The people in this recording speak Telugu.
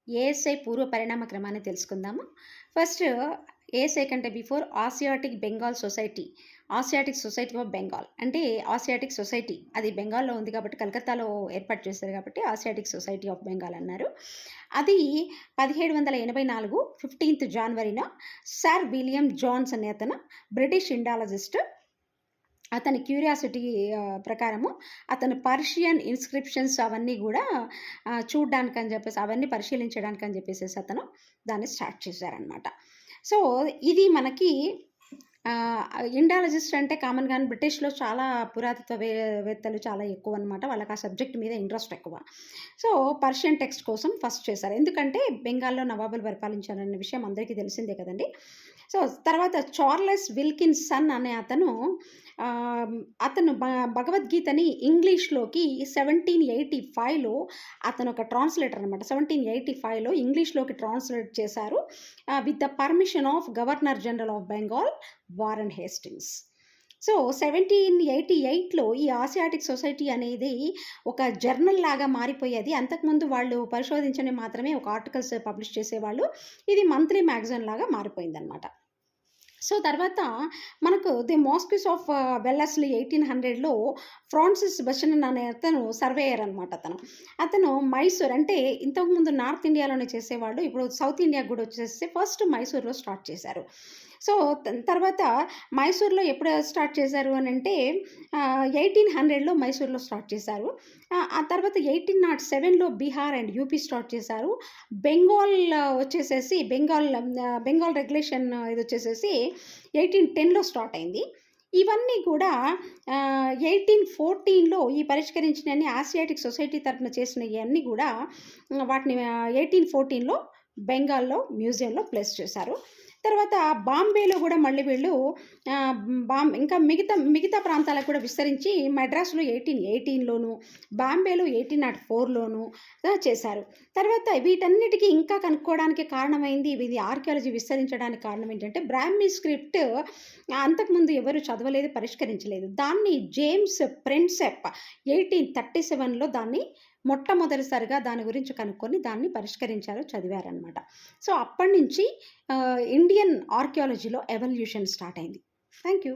ఏఎస్ఐ పూర్వ పరిణామ క్రమాన్ని తెలుసుకుందాము. ఫస్ట్ ఏఎస్ఐ కంటే before Asiatic Bengal society, Asiatic society of Bengal అంటే ఆసియాటిక్ సొసైటీ అది బెంగాల్‌లో ఉంది కాబట్టి కలకత్తాలో ఏర్పాటు చేశారు కాబట్టి ఆసియాటిక్ సొసైటీ ఆఫ్ బెంగాల్ అన్నారు. అది 1784 15థ్ జనవరిన సర్ విలియం జోన్స్ అనే అతను బ్రిటిష్ ఇండాలజిస్ట్ అతని క్యూరియాసిటీ ప్రకారము అతను పర్షియన్ ఇన్‌స్క్రిప్షన్స్ అవన్నీ గూడా చూడ్డానికని జెప్పేసి అవన్నీ పరిశీలించడానికని జెప్పేసేసి అతను దాన్ని స్టార్ట్ చేశారనమాట. సో, ఇది మనకి ఇండాలజిస్ట్ అంటే కామన్‌గానే బ్రిటిష్‌లో చాలా పురాతత్వ వేత్తలు చాలా ఎక్కువనమాట. వాళ్ళకి ఆ సబ్జెక్ట్ మీద ఇంట్రెస్ట్ ఎక్కువ. సో, పర్షియన్ టెక్స్ట్ కోసం ఫస్ట్ చేశారు. ఎందుకంటే బెంగాల్‌లో నవాబులు పరిపాలించారనే విషయం అందరికీ తెలిసిందే కదండీ! సో, తర్వాత చార్లెస్ విల్కిన్సన్ అనే అతను అతను భగవద్గీతని ఇంగ్లీష్‌లోకి 1785లో అతను ఒక ట్రాన్స్‌లేటర్ అనమాట. 1785లో ఇంగ్లీష్‌లోకి ట్రాన్స్‌లేట్ చేశారు. With the permission of governor general of Bengal Warren Hastings. So, 1788లో ఈ ఆసియాటిక్ సొసైటీ అనేది ఒక జర్నల్ లాగా మారిపోయేది. అంతకుముందు వాళ్ళు పరిశోధించని మాత్రమే ఒక ఆర్టికల్స్ పబ్లిష్ చేసేవాళ్ళు. ఇది మంత్లీ మ్యాగజైన్ లాగా మారిపోయిందనమాట. సో, తర్వాత మనకు ది మాస్క్యూస్ ఆఫ్ వెల్లస్లీ 1800లో ఫ్రాన్సిస్ బషనన్ అనే అతను సర్వేయర్ అనమాట అతను. అతను మైసూర్ అంటే ఇంతకుముందు నార్త్ ఇండియాలోనే చేసేవాళ్ళు. ఇప్పుడు సౌత్ ఇండియాకి గూడా వచ్చేసి ఫస్ట్ మైసూర్‌లో స్టార్ట్ చేశారు. సో, తర్వాత మైసూర్‌లో ఎప్పుడు స్టార్ట్ చేశారు అనంటే 1800లో మైసూర్‌లో స్టార్ట్ చేశారు. ఆ తర్వాత 1807లో బీహార్ అండ్ యూపీ స్టార్ట్ చేశారు. బెంగాల్ వచ్చేసేసి బెంగాల్ రెగ్యులేషన్ ఇదొచ్చేసేసి 1810లో స్టార్ట్ అయింది. ఇవన్నీ కూడా 1814లో ఈ పరిష్కరించినన్ని ఆసియాటిక్ సొసైటీ తరపున చేసినయన్నీ గూడా వాటిని 1814లో బెంగాల్‌లో మ్యూజియంలో ప్లేస్ చేశారు. తర్వాత బాంబేలో గూడా మళ్ళీ వీళ్ళు ఇంకా మిగతా ప్రాంతాలకు కూడా విస్తరించి మద్రాసులో 1818లోను, బాంబేలో 1804లోను చేశారు. తర్వాత వీటన్నిటికి ఇంకా కనుక్కోవడానికి కారణమైంది ఇది ఆర్కియాలజీ విస్తరించడానికి కారణం ఏంటంటే బ్రాహ్మీ స్క్రిప్ట్ అంతకుముందు ఎవరు చదవలేదు, పరిష్కరించలేదు. దాన్ని జేమ్స్ ప్రిన్సెప్ 1837లో దాన్ని మొట్టమొదటిసారిగా దాని గురించి కనుక్కొని దాన్ని పరిష్కరించారు, చదివారనమాట. సో, అప్పటినుంచి ఇండియన్ ఆర్కియాలజీలో ఎవల్యూషన్ స్టార్ట్ అయింది. Thank you.